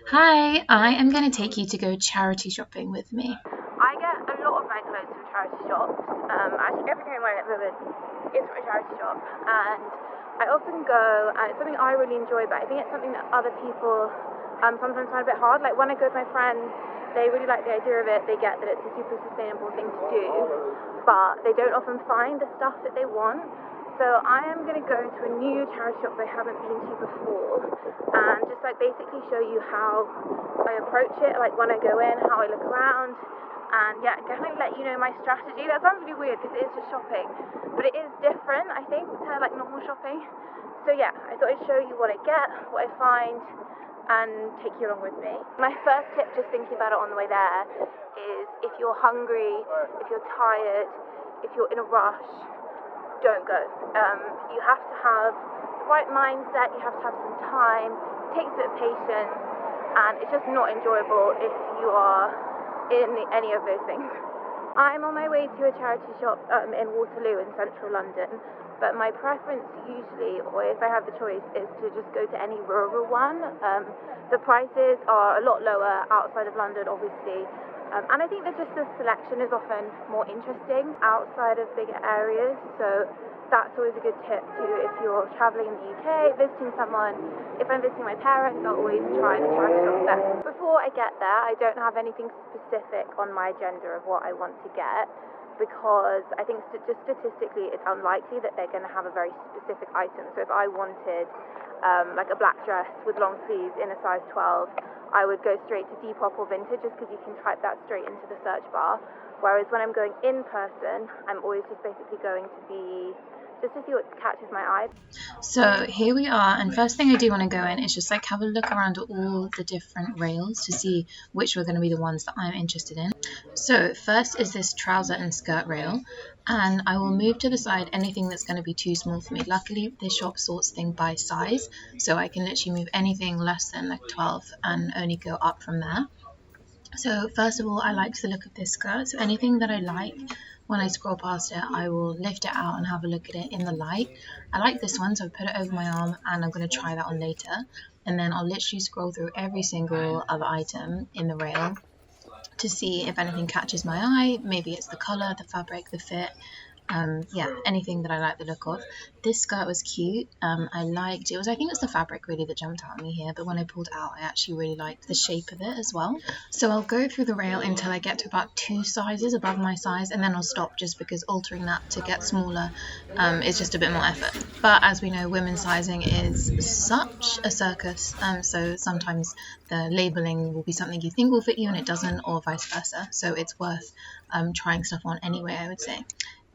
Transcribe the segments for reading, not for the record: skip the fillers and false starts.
Hi, I am going to take you to go charity shopping with me. I get a lot of my clothes from charity shops. Actually, everything I'm wearing at the moment is from a charity shop, and I often go, and it's something I really enjoy. But I think it's something that other people sometimes find a bit hard. Like when I go with my friends, they really like the idea of it. They get that it's a super sustainable thing to do, but they don't often find the stuff that they want. So I am going to go to a new charity shop that I haven't been to before, and just like basically show you how I approach it, like when I go in, how I look around, and yeah, kind of let you know my strategy. That sounds really weird because it is just shopping, but it is different, I think, to like normal shopping. So yeah, I thought I'd show you what I get, what I find, and take you along with me. My first tip, just thinking about it on the way there, is if you're hungry, if you're tired, if you're in a rush, don't go. You have to have the right mindset, you have to have some time, it takes a bit of patience, and it's just not enjoyable if you are in any of those things. I'm on my way to a charity shop in Waterloo in central London, but my preference usually, or if I have the choice, is to just go to any rural one. The prices are a lot lower outside of London, obviously, and I think that just the selection is often more interesting outside of bigger areas, so that's always a good tip too if you're travelling in the UK, visiting someone. If I'm visiting my parents, I'll always try the charity shop there. Before I get there, I don't have anything specific on my agenda of what I want to get, because I think just statistically it's unlikely that they're going to have a very specific item. So if I wanted like a black dress with long sleeves in a size 12, I would go straight to Depop or Vintage just because you can type that straight into the search bar. Whereas when I'm going in person, I'm always just basically going to be just to see what catches my eye. So here we are, and first thing I do want to go in is just like have a look around at all the different rails to see which were going to be the ones that I'm interested in. So first is this trouser and skirt rail, and I will move to the side anything that's going to be too small for me. Luckily, this shop sorts things by size, so I can literally move anything less than like 12 and only go up from there. So first of all, I like the look of this skirt. So anything that I like, when I scroll past it, I will lift it out and have a look at it in the light. I like this one, so I put it over my arm and I'm going to try that on later. And then I'll literally scroll through every single other item in the rail to see if anything catches my eye. Maybe it's the colour, the fabric, the fit. Yeah, anything that I like the look of. This skirt was cute. I liked it. I think it was the fabric really that jumped out at me here, but when I pulled it out, I actually really liked the shape of it as well. So I'll go through the rail until I get to about 2 sizes above my size, and then I'll stop just because altering that to get smaller is just a bit more effort. But as we know, women's sizing is such a circus, so sometimes the labeling will be something you think will fit you and it doesn't, or vice versa. So it's worth trying stuff on anyway, I would say.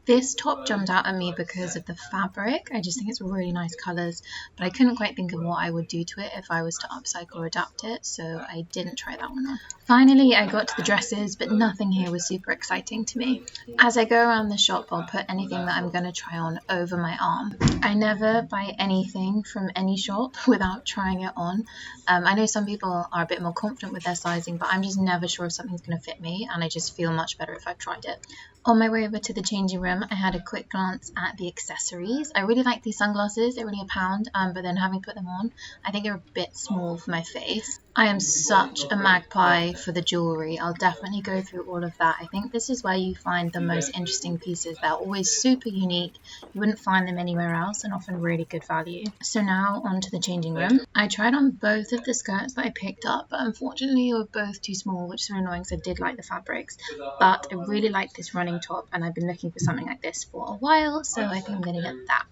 This top jumped out at me because of the fabric. I just think it's really nice colours, but I couldn't quite think of what I would do to it if I was to upcycle or adapt it, so I didn't try that one on. Finally, I got to the dresses, but nothing here was super exciting to me. As I go around the shop, I'll put anything that I'm going to try on over my arm. I never buy anything from any shop without trying it on. I know some people are a bit more confident with their sizing, but I'm just never sure if something's going to fit me, and I just feel much better if I've tried it. On my way over to the changing room, I had a quick glance at the accessories. I really like these sunglasses. They're only £1, but then having put them on, I think they're a bit small for my face. I am such a magpie for the jewellery. I'll definitely go through all of that. I think this is where you find the most interesting pieces. They're always super unique. You wouldn't find them anywhere else and often really good value. So now on to the changing room. I tried on both of the skirts that I picked up, but unfortunately they were both too small, which is really annoying because I did like the fabrics. But I really like this running top, and I've been looking for something like this for a while, so I think I'm going to get that.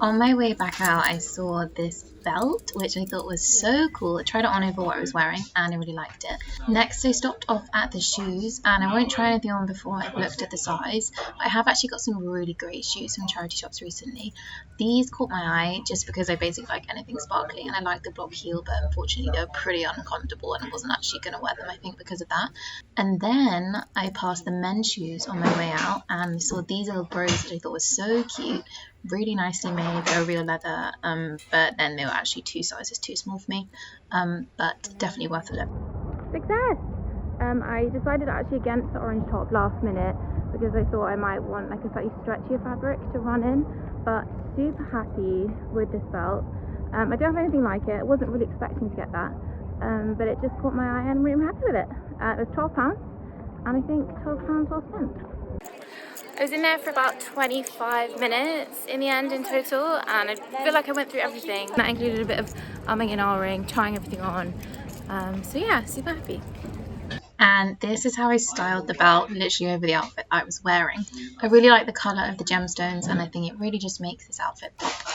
On my way back out, I saw this belt, which I thought was so cool. I tried it on over what I was wearing, and I really liked it. Next, I stopped off at the shoes, and I won't try anything on before I've looked at the size. I have actually got some really great shoes from charity shops recently. These caught my eye just because I basically like anything sparkly, and I like the block heel, but unfortunately they're pretty uncomfortable, and I wasn't actually going to wear them, I think, because of that. And then I passed the men's shoes on my way out, and saw these little bros that I thought was so cute. Really nicely made. They're real leather, but then they were actually 2 sizes too small for me, but definitely worth a look. Success! I decided actually against the orange top last minute because I thought I might want like a slightly stretchier fabric to run in, but super happy with this belt. I don't have anything like it. I wasn't really expecting to get that, but it just caught my eye and I'm really happy with it. It was £12 and I think £12 well spent. I was in there for about 25 minutes in the end in total, and I feel like I went through everything. That included a bit of umming and ahhing, trying everything on. So yeah, super happy. And this is how I styled the belt literally over the outfit I was wearing. I really like the colour of the gemstones and I think it really just makes this outfit pop.